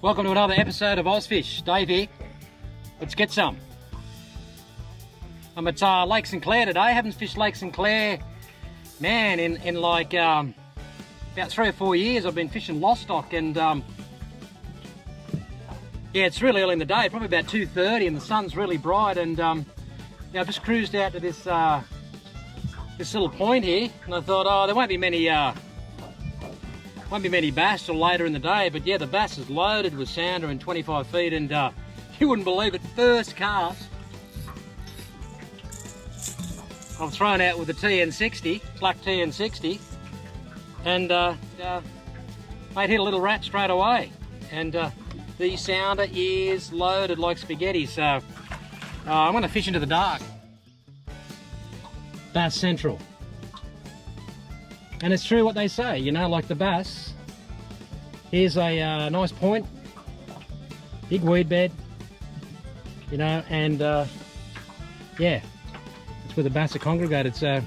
Welcome to another episode of Ozfish. Dave here. Let's get some. I'm at Lake St Clair today. I haven't fished Lake St Clair, man, in like about 3 or 4 years. I've been fishing Lostock, and yeah, it's really early in the day, probably about 2:30, and the sun's really bright. And yeah, I've just cruised out to this this little point here, and I thought, oh, there won't be many bass till later in the day, but yeah, the bass is loaded with sounder in 25 feet, and you wouldn't believe it, first cast I've thrown out with the TN60, black TN60, and mate, hit a little rat straight away, and the sounder is loaded like spaghetti, so I'm going to fish into the dark. Bass Central. And it's true what they say, you know, like the bass. Here's a nice point, big weed bed, you know, and yeah, that's where the bass are congregated. So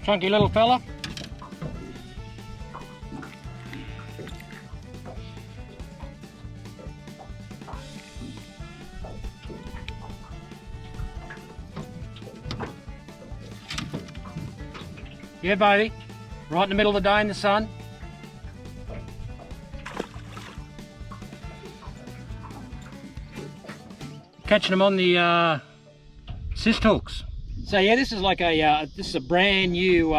chunky little fella. Yeah, baby, right in the middle of the day in the sun. Catching them on the cyst hooks. So yeah, this is like a brand new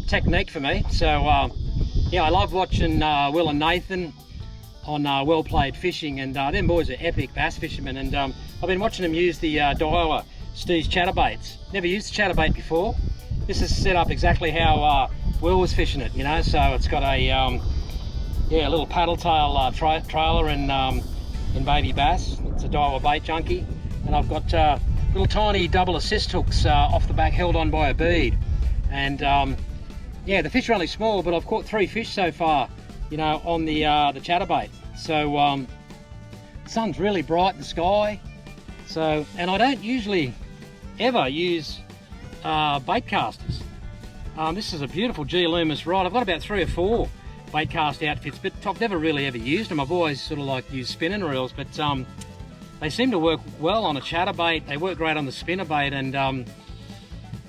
technique for me. So yeah, I love watching Will and Nathan on Well Played Fishing, and them boys are epic bass fishermen. And I've been watching them use the Dialer Steve's chatterbaits. Never used the chatterbait before. This is set up exactly how Will was fishing it, you know. So it's got a yeah, a little paddle tail trailer in baby bass. It's a Dialer bait junkie, and I've got little tiny double assist hooks off the back, held on by a bead. And yeah, the fish are only small, but I've caught 3 fish so far, you know, on the chatterbait. So the sun's really bright in the sky. So, and I don't usually ever use bait casters. This is a beautiful G Loomis rod. I've got about 3 or 4 bait cast outfits, but I've never really ever used them. I've always sort of like used spinning reels, but they seem to work well on a chatterbait. They work great on the spinnerbait, and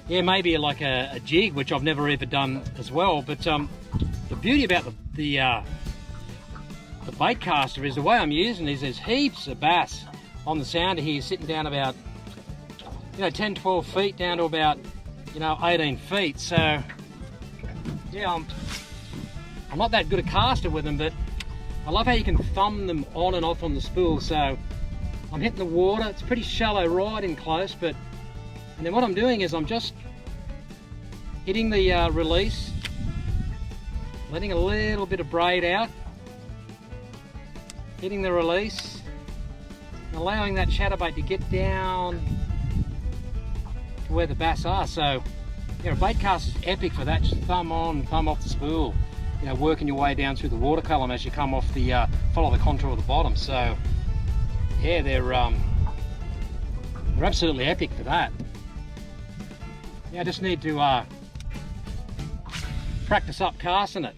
yeah, maybe like a jig, which I've never ever done as well. But the beauty about the bait caster is the way I'm using is there's heaps of bass on the sounder here, sitting down about, you know, 10-12 feet down to about, you know, 18 feet. So yeah, I'm not that good a caster with them, but I love how you can thumb them on and off on the spool. So I'm hitting the water. It's pretty shallow right in close, but, and then what I'm doing is I'm just hitting the release, letting a little bit of braid out, hitting the release, and allowing that chatterbait to get down to where the bass are. So yeah, a bait cast is epic for that. Just thumb on, thumb off the spool, you know, working your way down through the water column as you come off the follow the contour of the bottom. So yeah, they're absolutely epic for that. Yeah, I just need to practice up casting it.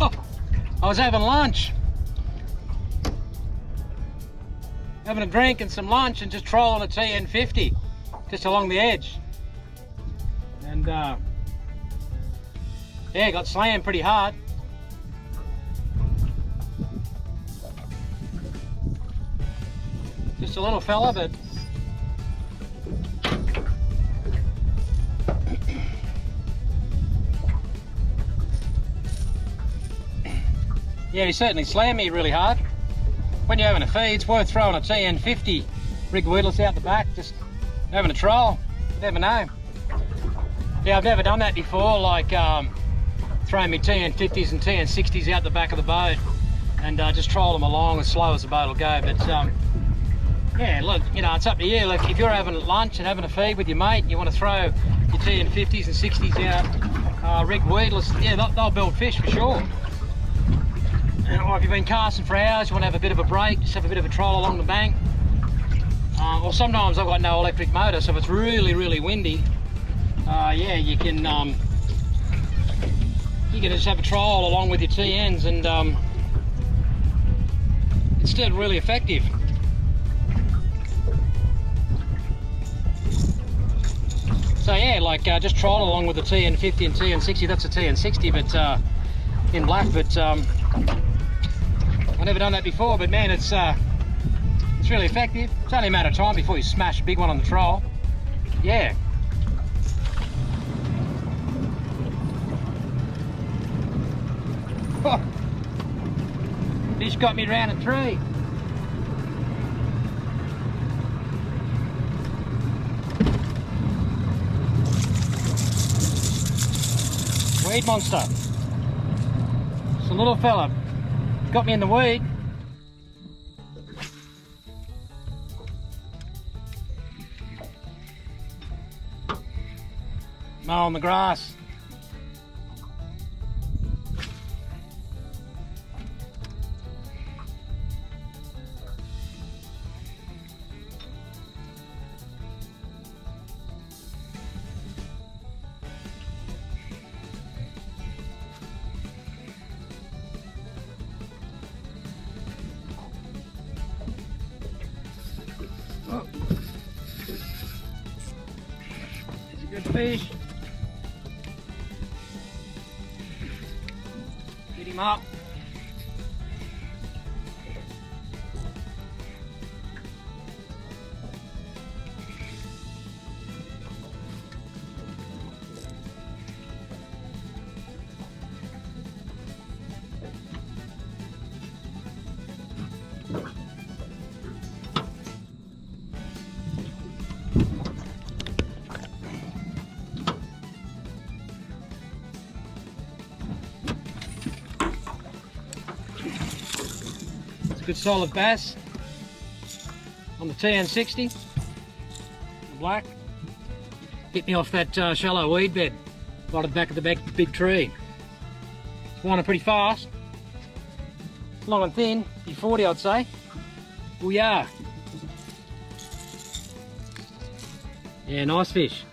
Oh, I was having lunch. Having a drink and some lunch and just trolling a TN50 just along the edge. And yeah, got slammed pretty hard. Just a little fella, but yeah, he certainly slammed me really hard. When you're having a feed, it's worth throwing a TN50 rig weedless out the back, just having a troll. You never know. Yeah, I've never done that before, like throwing me TN50s and TN60s out the back of the boat and just troll them along as slow as the boat will go. But yeah, look, you know, it's up to you. Like if you're having lunch and having a feed with your mate and you want to throw your TN50s and 60s out rigged weedless, yeah, they'll build fish for sure. Or if you've been casting for hours, you want to have a bit of a break, just have a bit of a troll along the bank. Or sometimes I've got no electric motor, so if it's really, really windy, yeah, you can just have a troll along with your TNs, and it's still really effective. So yeah, like just troll along with the TN50 and TN60. That's a TN60, but in black. But I've never done that before. But man, it's really effective. It's only a matter of time before you smash a big one on the troll. Yeah. Fish got me round a tree. Weed monster. It's a little fella. Got me in the weed. Mowing the grass. Oh. It's a good fish. Get him up. Good solid bass on the TN60, the black. Hit me off that shallow weed bed right at the back of the big tree. It's winding pretty fast, long and thin, be 40 I'd say. Booyah! Yeah, nice fish.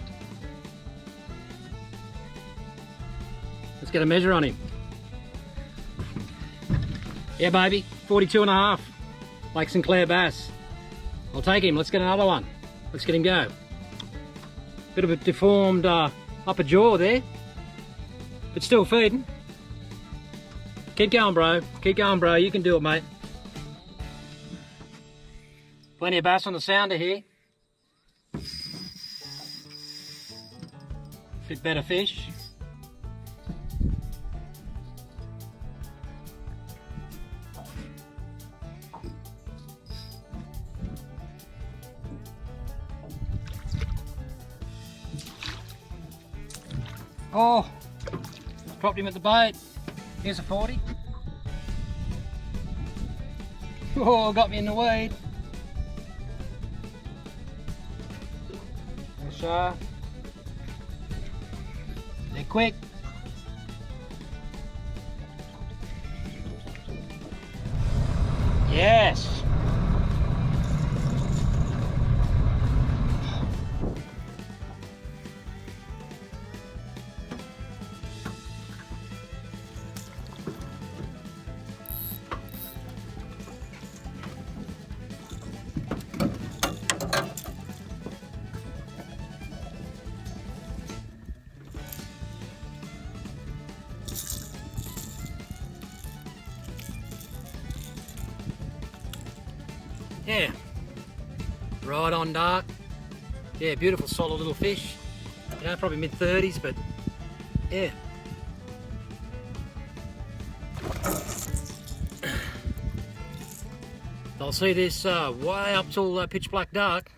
Let's get a measure on him. Yeah, baby, 42.5, Lake St Clair bass. I'll take him. Let's get another one. Let's get him go. Bit of a deformed upper jaw there, but still feeding. Keep going, bro. Keep going, bro. You can do it, mate. Plenty of bass on the sounder here. Bit better fish. Oh, dropped him at the bait. Here's a 40. Oh, got me in the weed. They're quick. Yes. Yeah, right on dark. Yeah, beautiful solid little fish. You know, probably mid-30s, but yeah. I'll see this way up till pitch black dark.